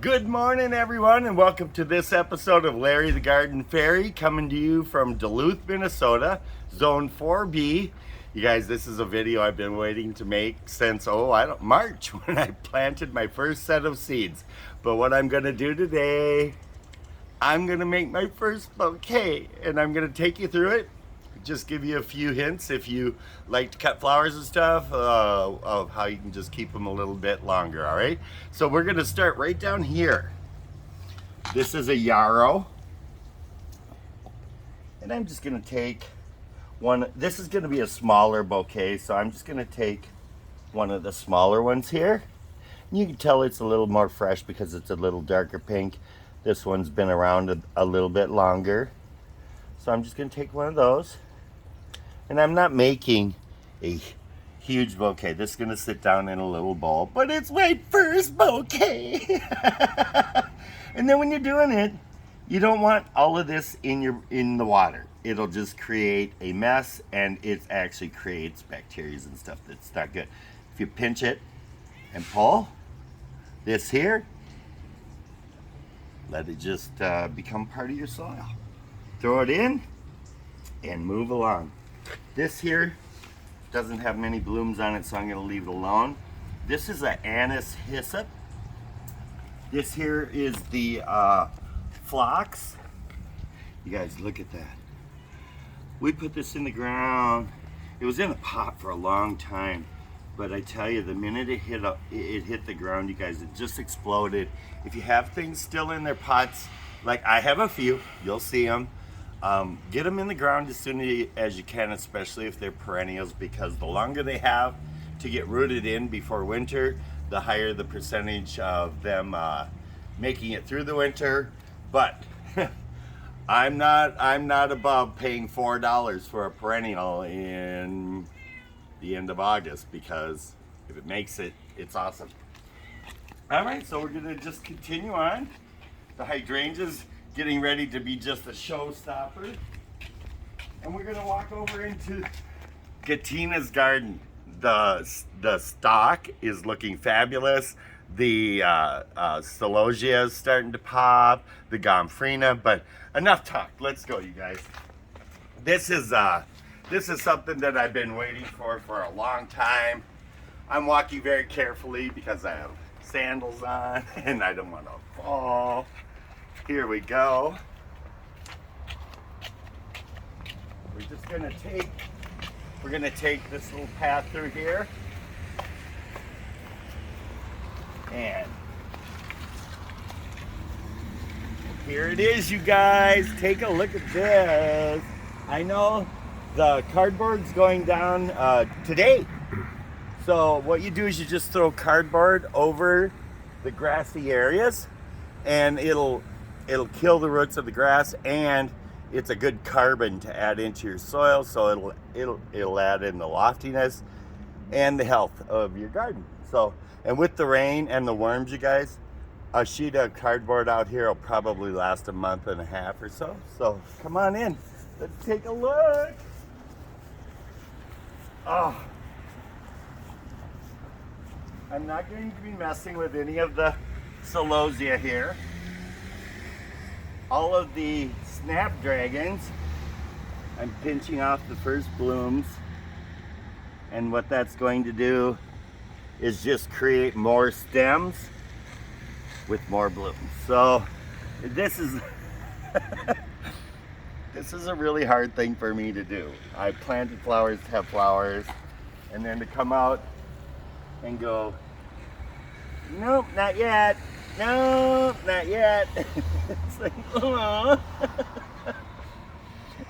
Good morning, everyone, and welcome to this episode of Larry the Garden Fairy, coming to you from Duluth, Minnesota, Zone 4B. You guys, this is a video I've been waiting to make since, March, when I planted my first set of seeds. But what I'm going to do today, I'm going to make my first bouquet, and I'm going to take you through it. Just give you a few hints if you like to cut flowers and stuff, of how you can just keep them a little bit longer. All right, so we're going to start right down here. This is a yarrow, and I'm just going to take one. This is going to be a smaller bouquet, so I'm just going to take one of the smaller ones here. You can tell it's a little more fresh because it's a little darker pink. This one's been around a little bit longer, so I'm just going to take one of those. And I'm not making a huge bouquet. This is going to sit down in a little bowl, but it's my first bouquet. And then when you're doing it, you don't want all of this in the water. It'll just create a mess, and it actually creates bacteria and stuff that's not good. If you pinch it and pull this here, let it just become part of your soil. Throw it in and move along. This here doesn't have many blooms on it, so I'm going to leave it alone. This is an Anise Hyssop. This here is the phlox. You guys, look at that. We put this in the ground. It was in a pot for a long time, but I tell you, the minute it hit the ground, you guys, it just exploded. If you have things still in their pots, like I have a few, you'll see them. Get them in the ground as soon as you can, especially if they're perennials, because the longer they have to get rooted in before winter, the higher the percentage of them making it through the winter. But I'm not above paying $4 for a perennial in the end of August, because if it makes it, it's awesome. All right, so we're gonna just continue on. The hydrangeas getting ready to be just a showstopper. And we're gonna walk over into Katina's garden. The stock is looking fabulous. The celosia is starting to pop, the gomphrena, but enough talk. Let's go, you guys. This is something that I've been waiting for a long time. I'm walking very carefully because I have sandals on and I don't want to fall. Here we go. We're gonna take this little path through here, and here it is, you guys. Take a look at this. I know the cardboard's going down today, so what you do is you just throw cardboard over the grassy areas, and it'll kill the roots of the grass, and it's a good carbon to add into your soil, so it'll add in the loftiness and the health of your garden. So, and with the rain and the worms, you guys, a sheet of cardboard out here will probably last a month and a half or so. So come on in, let's take a look. Oh, I'm not going to be messing with any of the celosia here. All of the snapdragons, I'm pinching off the first blooms, and what that's going to do is just create more stems with more blooms. So this is this is a really hard thing for me to do. I planted flowers to have flowers, and then to come out and go, nope, not yet. No, not yet. It's like, oh.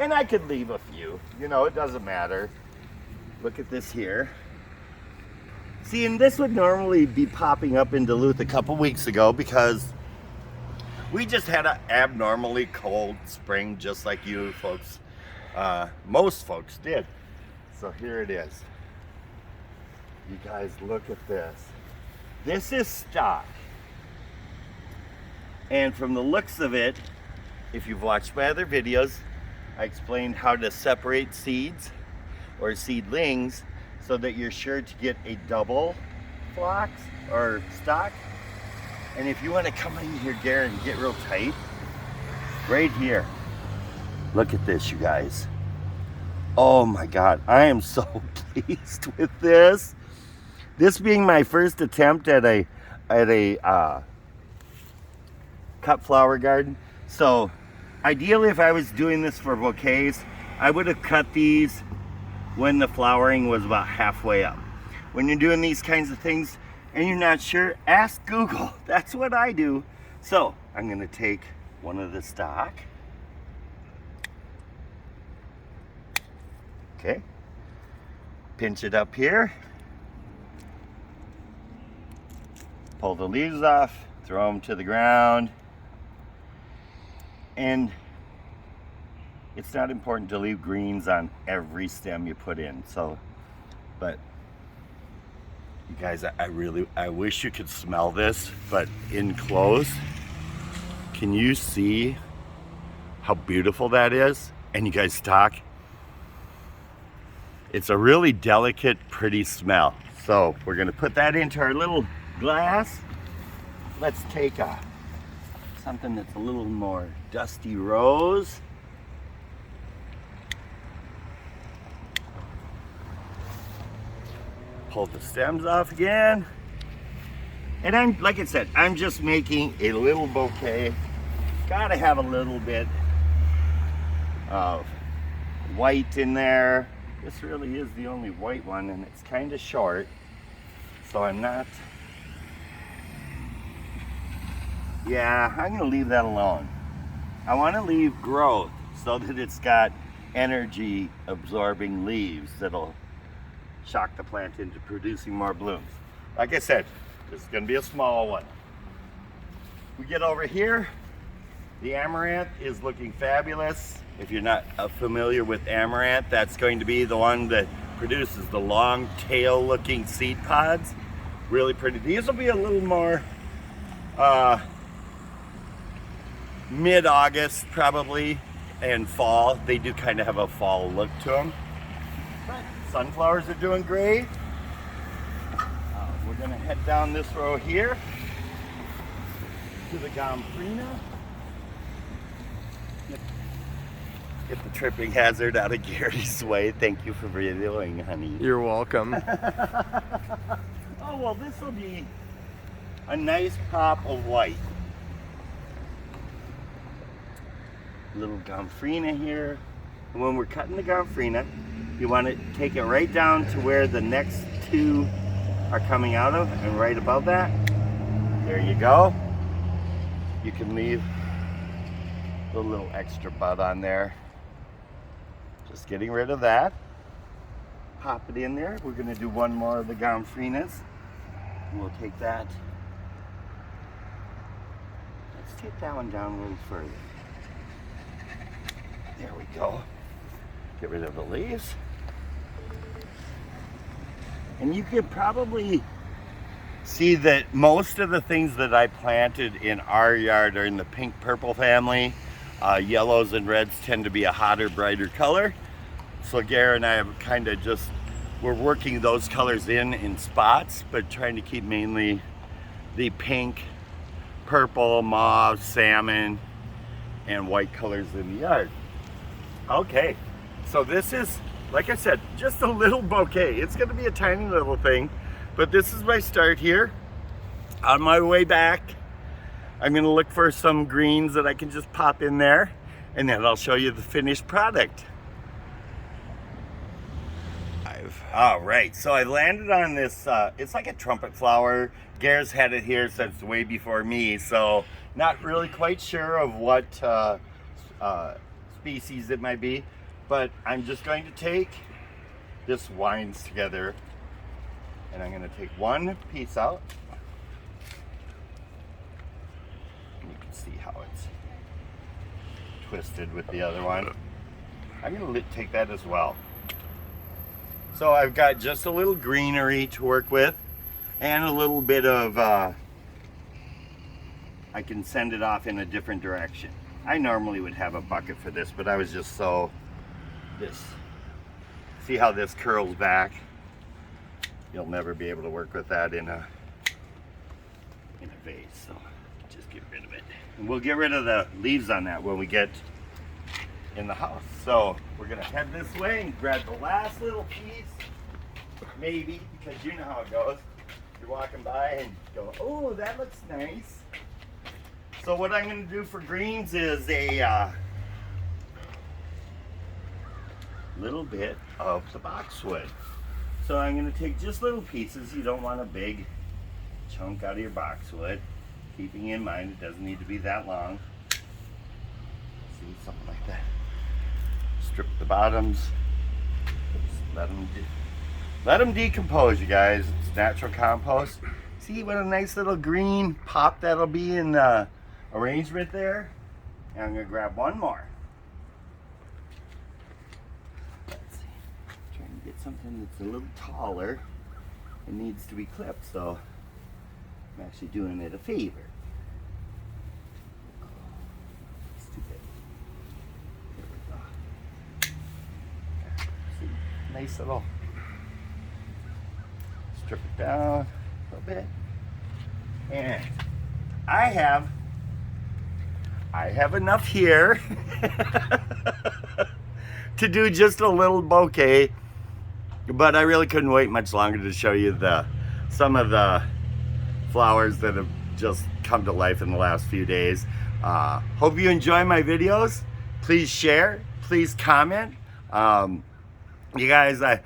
And I could leave a few, it doesn't matter. Look at this here. See, and this would normally be popping up in Duluth a couple weeks ago, because we just had an abnormally cold spring, just like you folks, most folks did. So here it is. You guys, look at this. This is stock. And from the looks of it, if you've watched my other videos, I explained how to separate seeds or seedlings so that you're sure to get a double phlox or stock. And if you want to come in here, Gary, and get real tight, right here. Look at this, you guys. Oh my God, I am so pleased with this. This being my first attempt at a cut flower garden. So ideally, if I was doing this for bouquets, I would have cut these when the flowering was about halfway up. When you're doing these kinds of things and you're not sure, ask Google. That's what I do. So I'm gonna take one of the stock. Okay, pinch it up here, pull the leaves off, throw them to the ground, and it's not important to leave greens on every stem you put in. So, but you guys, I wish you could smell this, but in close, can you see how beautiful that is? And you guys talk. It's a really delicate, pretty smell. So we're gonna put that into our little glass. Let's take something that's a little more dusty rose. Pull the stems off again. And I'm, like I said, I'm just making a little bouquet. Gotta have a little bit of white in there. This really is the only white one, and it's kind of short, so I'm not, yeah, I'm gonna leave that alone. I want to leave growth so that it's got energy absorbing leaves that'll shock the plant into producing more blooms. Like I said, this is gonna be a small one. We get over here, the amaranth is looking fabulous. If you're not familiar with amaranth, that's going to be the one that produces the long tail looking seed pods. Really pretty. These will be a little more mid-August probably, and fall. They do kind of have a fall look to them. But sunflowers are doing great. We're gonna head down this row here to the Gomphrena. Get the tripping hazard out of Gary's way. Thank you for videoing, honey. You're welcome. Oh, well, this will be a nice pop of white. Little Gomphrena here. And when we're cutting the Gomphrena, you want to take it right down to where the next two are coming out of, and right above that. There you go. You can leave the little extra bud on there. Just getting rid of that. Pop it in there. We're going to do one more of the Gompphrenas. We'll take that. Let's take that one down a little further. There we go. Get rid of the leaves. And you can probably see that most of the things that I planted in our yard are in the pink purple family. Yellows and reds tend to be a hotter, brighter color. So Gary and I have kind of just, we're working those colors in spots, but trying to keep mainly the pink, purple, mauve, salmon, and white colors in the yard. Okay, so this is, like I said, just a little bouquet. It's gonna be a tiny little thing, but this is my start here. On my way back, I'm gonna look for some greens that I can just pop in there, and then I'll show you the finished product. All right, so I landed on this, it's like a trumpet flower. Gary's had it here since way before me, so not really quite sure of what species it might be, but I'm just going to take this winds together, and I'm gonna take one piece out. You can see how it's twisted with the other one. I'm gonna take that as well. So I've got just a little greenery to work with, and a little bit of, I can send it off in a different direction. I normally would have a bucket for this, but I was just see how this curls back? You'll never be able to work with that in a vase. So just get rid of it. And we'll get rid of the leaves on that when we get in the house. So we're gonna head this way and grab the last little piece, maybe, because you know how it goes. You're walking by and go, oh, that looks nice. So what I'm gonna do for greens is a little bit of the boxwood. So I'm gonna take just little pieces. You don't want a big chunk out of your boxwood. Keeping in mind it doesn't need to be that long. See, something like that. Strip the bottoms. Just let them decompose, you guys. It's natural compost. See what a nice little green pop that'll be in the arrangement there. And I'm gonna grab one more. Let's see. Trying to get something that's a little taller. It needs to be clipped, so I'm actually doing it a favor. It's too big. There we go. See, nice little. Strip it down a little bit. And I have enough here to do just a little bouquet, but I really couldn't wait much longer to show you some of the flowers that have just come to life in the last few days. Hope you enjoy my videos. Please share, please comment. You guys, I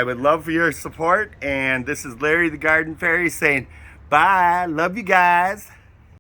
would love for your support, and this is Larry the Garden Fairy saying bye. Love you guys.